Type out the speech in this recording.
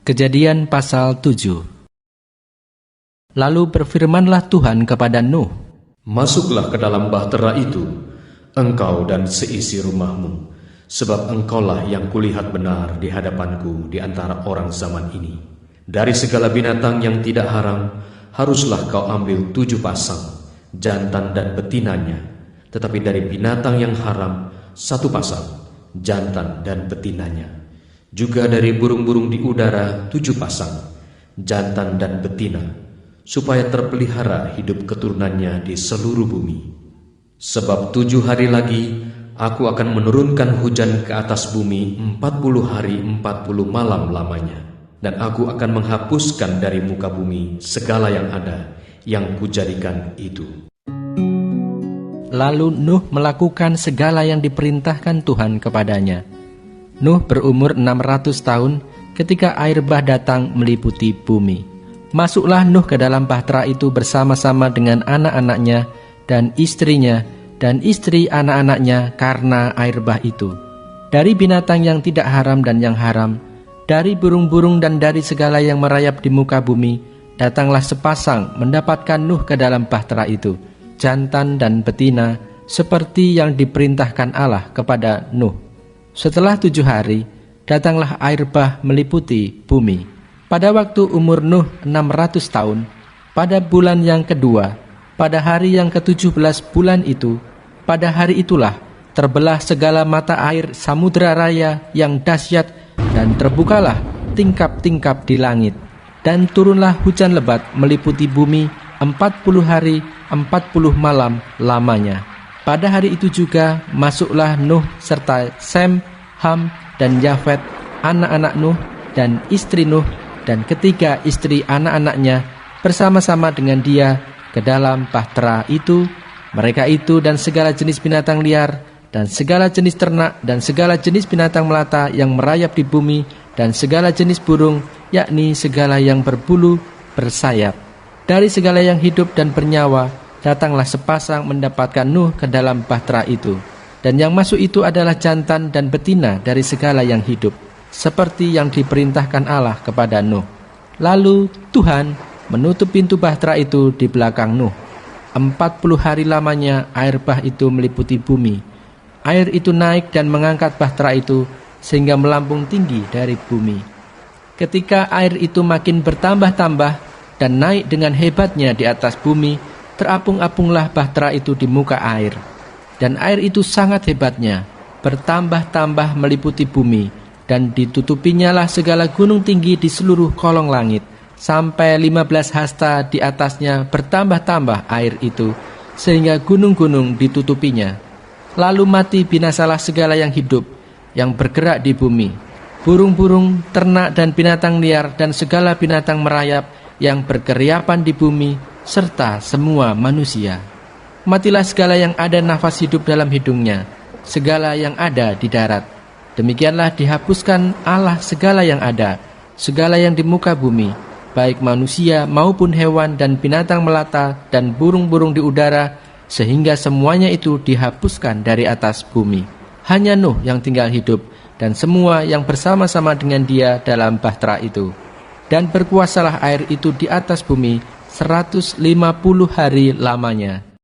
Kejadian pasal 7. Lalu berfirmanlah Tuhan kepada Nuh, "Masuklah ke dalam bahtera itu, engkau dan seisi rumahmu, sebab engkaulah yang kulihat benar di hadapanku di antara orang zaman ini. Dari segala binatang yang tidak haram, haruslah kau ambil 7 pasang, jantan dan betinanya. Tetapi dari binatang yang haram, 1 pasang, jantan dan betinanya. Juga dari burung-burung di udara 7 pasang, jantan dan betina, supaya terpelihara hidup keturunannya di seluruh bumi. Sebab 7 hari lagi aku akan menurunkan hujan ke atas bumi 40 hari 40 malam lamanya. Dan aku akan menghapuskan dari muka bumi segala yang ada, yang kujadikan itu." Lalu Nuh melakukan segala yang diperintahkan Tuhan kepadanya. Nuh berumur 600 tahun ketika air bah datang meliputi bumi. Masuklah Nuh ke dalam bahtera itu bersama-sama dengan anak-anaknya dan istrinya dan istri anak-anaknya karena air bah itu. Dari binatang yang tidak haram dan yang haram, dari burung-burung dan dari segala yang merayap di muka bumi, datanglah sepasang mendapatkan Nuh ke dalam bahtera itu, jantan dan betina, seperti yang diperintahkan Allah kepada Nuh. Setelah 7 hari, datanglah air bah meliputi bumi. Pada waktu umur Nuh 600 tahun, pada bulan yang kedua, pada hari yang ke-17 bulan itu, pada hari itulah terbelah segala mata air samudera raya yang dahsyat, dan terbukalah tingkap-tingkap di langit, dan turunlah hujan lebat meliputi bumi 40 hari 40 malam lamanya. Pada hari itu juga masuklah Nuh serta Sem, Ham, dan Yafet, anak-anak Nuh dan istri Nuh, dan ketiga istri anak-anaknya bersama-sama dengan dia ke dalam bahtera itu. Mereka itu dan segala jenis binatang liar, dan segala jenis ternak, dan segala jenis binatang melata yang merayap di bumi, dan segala jenis burung, yakni segala yang berbulu, bersayap. Dari segala yang hidup dan bernyawa, datanglah sepasang mendapatkan Nuh ke dalam bahtera itu. Dan yang masuk itu adalah jantan dan betina dari segala yang hidup, seperti yang diperintahkan Allah kepada Nuh. Lalu Tuhan menutup pintu bahtera itu di belakang Nuh. 40 hari lamanya air bah itu meliputi bumi. Air itu naik dan mengangkat bahtera itu sehingga melambung tinggi dari bumi. Ketika air itu makin bertambah-tambah dan naik dengan hebatnya di atas bumi, terapung-apunglah bahtera itu di muka air. Dan air itu sangat hebatnya, bertambah-tambah meliputi bumi, dan ditutupinyalah segala gunung tinggi di seluruh kolong langit, sampai 15 hasta di atasnya bertambah-tambah air itu, sehingga gunung-gunung ditutupinya. Lalu mati binasalah segala yang hidup, yang bergerak di bumi, burung-burung, ternak dan binatang liar, dan segala binatang merayap yang berkeriapan di bumi, serta semua manusia. Matilah segala yang ada nafas hidup dalam hidungnya, segala yang ada di darat. Demikianlah dihapuskan Allah segala yang ada, segala yang di muka bumi, baik manusia maupun hewan dan binatang melata dan burung-burung di udara, sehingga semuanya itu dihapuskan dari atas bumi. Hanya Nuh yang tinggal hidup, dan semua yang bersama-sama dengan dia dalam bahtera itu. Dan berkuasalah air itu di atas bumi 150 hari lamanya.